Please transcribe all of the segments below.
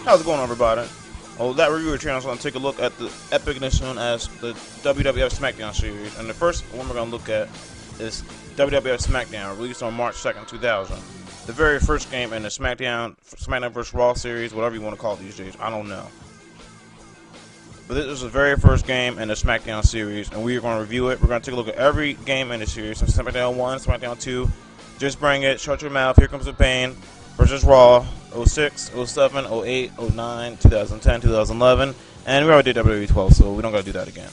How's it going, everybody? Well, that reviewer channel is going to take a look at the epicness known as the WWF SmackDown series. And the first one we're going to look at is WWF SmackDown, released on March 2nd, 2000. The very first game in the SmackDown vs. Raw series, whatever you want to call it these days, I don't know. But this is the very first game in the SmackDown series, and we are going to review it. We're going to take a look at every game in the series, from SmackDown 1, SmackDown 2, Just Bring It, Shut Your Mouth, Here Comes the Pain, versus Raw, 06, 07, 08, 09, 2010, 2011, and we already did WWE 12, so we don't got to do that again.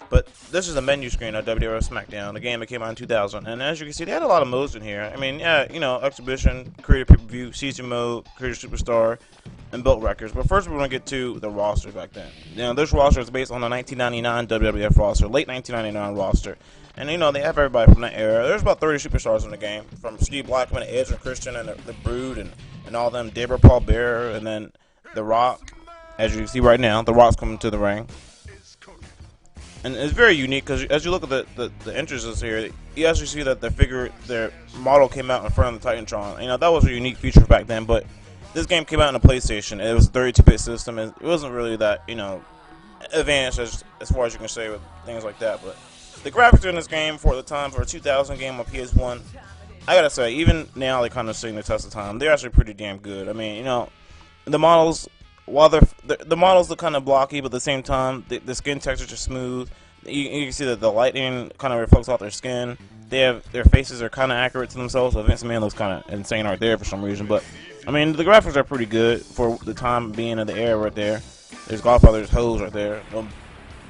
But this is the menu screen of WWF SmackDown, the game that came out in 2000, and as you can see, they had a lot of modes in here. I mean, yeah, you know, Exhibition, Creative Pay-Per-View, Season Mode, Creative Superstar, and Belt Records. But first we're going to get to the roster back then. Now, this roster is based on the 1999 WWF roster, late 1999 roster. And, you know, they have everybody from that era. There's about 30 superstars in the game, from Steve Blackman, Edge, and Christian, and the Brood, and all them, Debra Paul Bearer, and then The Rock. As you can see right now, The Rock's coming to the ring. And it's very unique, because as you look at the entrances here, you actually see that their model came out in front of the Titantron. You know, that was a unique feature back then, but this game came out on the PlayStation. It was a 32-bit system, and it wasn't really that, you know, advanced as far as you can say with things like that, but the graphics in this game for the time, for a 2000 game on PS1, I gotta say, even now they kind of sing the test of time. They're actually pretty damn good. I mean, you know, the models, while the models look kind of blocky, but at the same time, the skin textures are smooth. You can see that the lighting kind of reflects off their skin. Their faces are kind of accurate to themselves. So Vince McMahon looks kind of insane right there for some reason. But I mean, the graphics are pretty good for the time being in the era right there. There's Godfather's hose right there.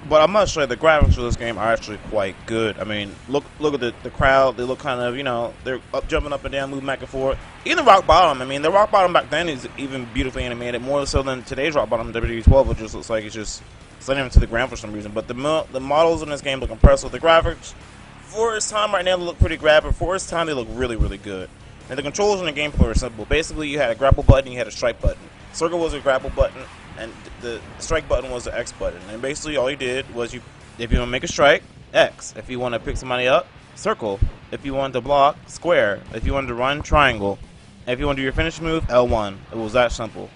But I must say, the graphics of this game are actually quite good. I mean, look at the crowd. They look kind of, you know, they're jumping up and down, moving back and forth. Even the Rock Bottom. I mean, the Rock Bottom back then is even beautifully animated, more so than today's Rock Bottom WWE 12, which just looks like it's just sliding into the ground for some reason. But the models in this game look impressive. The graphics, for its time right now, they look pretty grab, but for its time, they look really, really good. And the controls in the gameplay are simple. Basically, you had a grapple button, you had a strike button. Circle was a grapple button, and the strike button was the X button. And basically all you did was, if you want to make a strike, X. If you want to pick somebody up, circle. If you wanted to block, square. If you wanted to run, triangle. If you want to do your finish move, L1. It was that simple.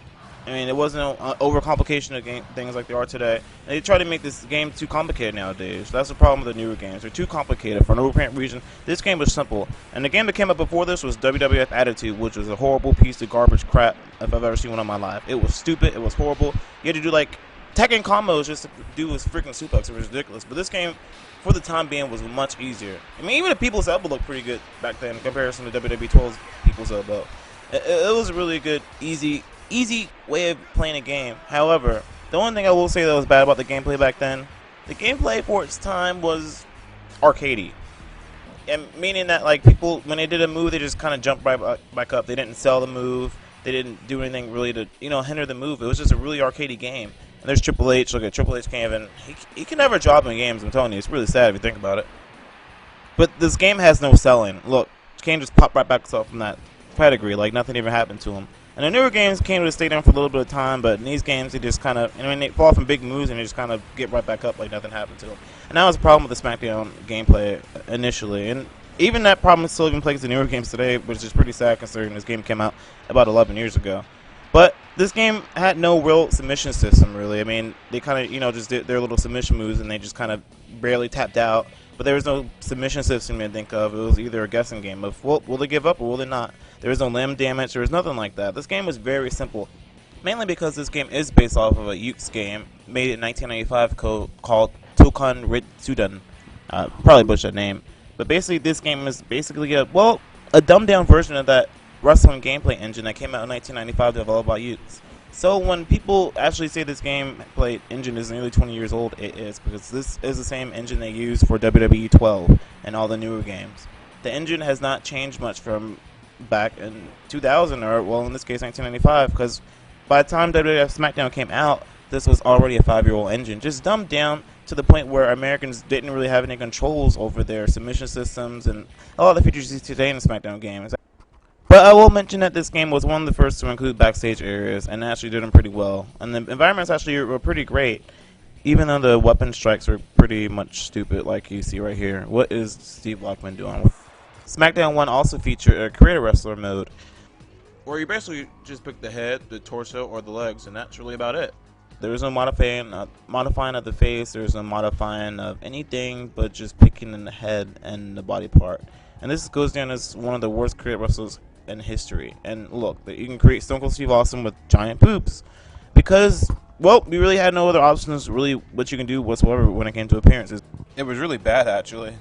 I mean, it wasn't overcomplication of things like they are today. And they try to make this game too complicated nowadays. That's the problem with the newer games. They're too complicated for no apparent reason. This game was simple. And the game that came up before this was WWF Attitude, which was a horrible piece of garbage crap if I've ever seen one in my life. It was stupid. It was horrible. You had to do, like, Tekken combos just to do this freaking suplex. It was ridiculous. But this game, for the time being, was much easier. I mean, even the People's Elbow looked pretty good back then in comparison to WWE 12's People's Elbow. It was a really good, easy way of playing a game. However, the only thing I will say that was bad about the gameplay back then, the gameplay for its time was arcadey. And meaning that, like, people, when they did a move, they just kind of jumped right back up. They didn't sell the move. They didn't do anything really to, you know, hinder the move. It was just a really arcadey game. And there's Triple H. Look at Triple H can't even, he can never job in games, I'm telling you. It's really sad if you think about it. But this game has no selling. Look, Kane just popped right back up from that pedigree, like nothing even happened to him. And the newer games came to stay down for a little bit of time, but in these games, they just kind of, I mean, they fall from big moves and they just kind of get right back up like nothing happened to them. And that was a problem with the SmackDown gameplay initially. And even that problem still even plagues the newer games today, which is pretty sad considering this game came out about 11 years ago. But this game had no real submission system, really. I mean, they kind of, you know, just did their little submission moves and they just kind of barely tapped out. But there was no submission system to think of. It was either a guessing game of, well, will they give up or will they not? There was no limb damage. There was nothing like that. This game was very simple, mainly because this game is based off of a Ukes game made in 1995 called Tokan Ritsudan. Probably butchered that name. But basically, this game is basically a dumbed-down version of that wrestling gameplay engine that came out in 1995 developed by Ukes. So when people actually say this gameplay engine is nearly 20 years old, it is, because this is the same engine they use for WWE 12 and all the newer games. The engine has not changed much from back in 2000, or, well, in this case, 1995, because by the time WWF SmackDown came out, this was already a 5-year-old engine, just dumbed down to the point where Americans didn't really have any controls over their submission systems and a lot of the features you see today in the SmackDown games. But I will mention that this game was one of the first to include backstage areas, and actually did them pretty well. And the environments actually were pretty great, even though the weapon strikes were pretty much stupid, like you see right here. What is Steve Blackman doing? SmackDown 1 also featured a creator wrestler mode. where you basically just pick the head, the torso, or the legs, and that's really about it. There's no modifying of the face, there's no modifying of anything, but just picking in the head and the body part. And this goes down as one of the worst created wrestlers in history. And look, you can create Stone Cold Steve Austin with giant boobs. Because, well, we really had no other options, really, what you can do whatsoever when it came to appearances. It was really bad, actually.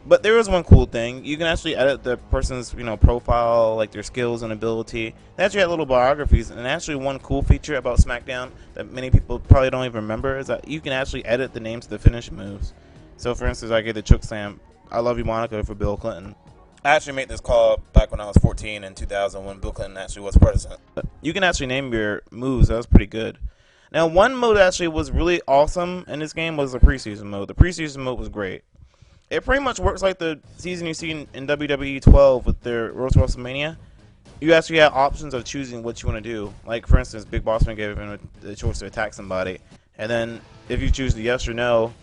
But there was one cool thing. You can actually edit the person's, profile, like their skills and ability. They actually had little biographies. And actually one cool feature about SmackDown that many people probably don't even remember is that you can actually edit the names of the finish moves. So, for instance, I gave the choke slam, I Love You Monica, for Bill Clinton. I actually made this call back when I was 14 in 2000 when Bill Clinton actually was president. You can actually name your moves. That was pretty good. Now, one mode actually was really awesome in this game was the preseason mode. The preseason mode was great. It pretty much works like the season you see in WWE 12 with their Road to WrestleMania. You actually have options of choosing what you want to do. Like, for instance, Big Boss Man gave him the choice to attack somebody. And then if you choose the yes or no,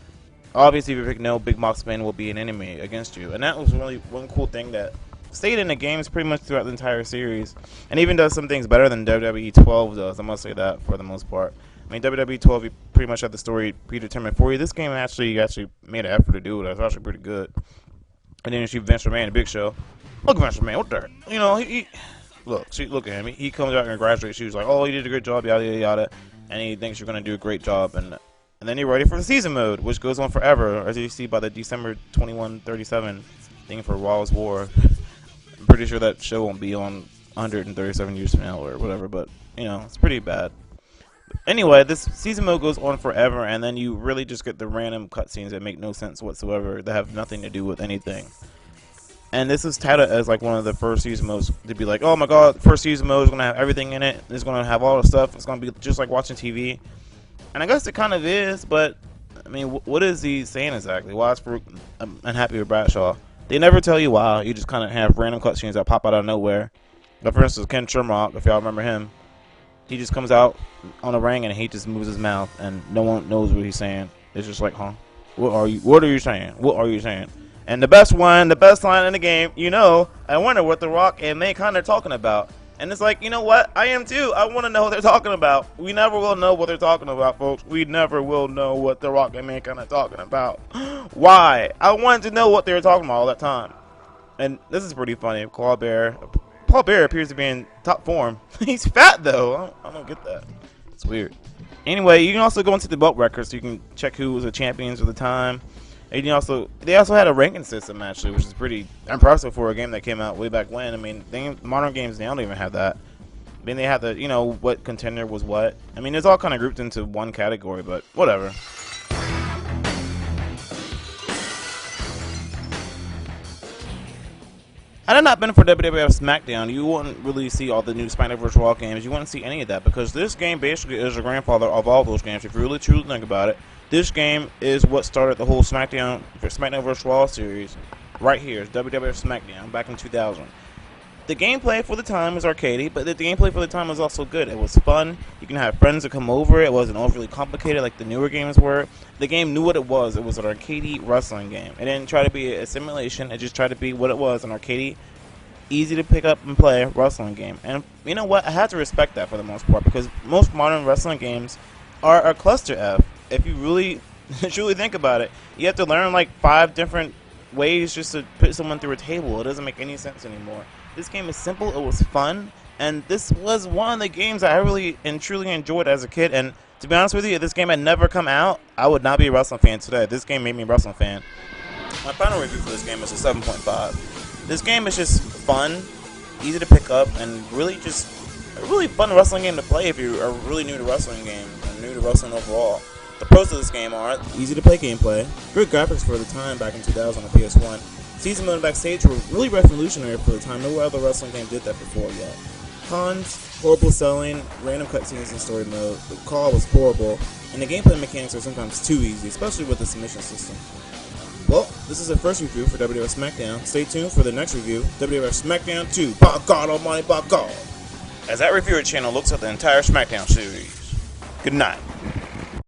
obviously if you pick no, Big Boss Man will be an enemy against you. And that was really one cool thing that stayed in the games pretty much throughout the entire series. And even does some things better than WWE 12 does. I must say that for the most part. I mean, WWE 12, you pretty much had the story predetermined for you. This game actually made an effort to do it. It was actually pretty good. And then you see Vince McMahon, the Big Show. Look at Vince McMahon, what the heck? Look at him. He comes out and congratulates you. He's like, oh, you did a great job, yada, yada, yada. And he thinks you're going to do a great job. And then you're ready for the season mode, which goes on forever, as you see by the December 2137 thing for Raw's War. I'm pretty sure that show won't be on 137 years from now or whatever, but, it's pretty bad. Anyway, this season mode goes on forever, and then you really just get the random cutscenes that make no sense whatsoever, that have nothing to do with anything. And this is touted as like one of the first season modes to be like, oh my god, the first season mode is going to have everything in it, it's going to have all the stuff, it's going to be just like watching TV. And I guess it kind of is, but, I mean, what is he saying exactly? Why is Farouk unhappy with Bradshaw? They never tell you why, you just kind of have random cutscenes that pop out of nowhere. But for instance, Ken Shamrock, if y'all remember him, he just comes out on the ring and he just moves his mouth and no one knows what he's saying. It's just like, huh? What are you saying? What are you saying? And the best line in the game, I wonder what The Rock and they kind of talking about. And it's like, you know what? I am too. I want to know what they're talking about. We never will know what they're talking about, folks. We never will know what The Rock and me kind of talking about. Why? I wanted to know what they were talking about all that time. And this is pretty funny. Paul Bear appears to be in top form. He's fat, though. I don't get that. It's weird. Anyway, you can also go into the belt records so you can check who was the champions at the time. And they also had a ranking system, actually, which is pretty impressive for a game that came out way back when. I mean, modern games, they don't even have that. I mean, they have the, what contender was what. I mean, it's all kind of grouped into one category, but whatever. Had it not been for WWF SmackDown, you wouldn't really see all the new SmackDown Virtual Raw games. You wouldn't see any of that because this game basically is the grandfather of all those games. If you really truly think about it, this game is what started the whole SmackDown Virtual Raw series right here. It's WWF SmackDown back in 2000. The gameplay for the time was arcadey, but the gameplay for the time was also good. It was fun. You can have friends that come over. It wasn't overly complicated like the newer games were. The game knew what it was. It was an arcadey wrestling game. It didn't try to be a simulation. It just tried to be what it was, an arcadey, easy to pick up and play wrestling game. And you know what? I had to respect that for the most part because most modern wrestling games are a cluster F. If you really truly think about it, you have to learn like 5 different ways just to put someone through a table. It doesn't make any sense anymore. This game is simple, it was fun, and this was one of the games that I really and truly enjoyed as a kid. And to be honest with you, if this game had never come out, I would not be a wrestling fan today. This game made me a wrestling fan. My final review for this game is a 7.5. This game is just fun, easy to pick up, and really just a really fun wrestling game to play if you are really new to wrestling game and new to wrestling overall. The pros of this game are easy to play gameplay, good graphics for the time back in 2000 on PS1. Season mode and backstage were really revolutionary for the time. No other wrestling game did that before yet. Cons, horrible selling, random cutscenes in story mode, the call was horrible, and the gameplay mechanics are sometimes too easy, especially with the submission system. Well, this is the first review for WWF SmackDown. Stay tuned for the next review, WWF SmackDown 2, by God Almighty, by God, as that reviewer channel looks at the entire SmackDown series. Good night.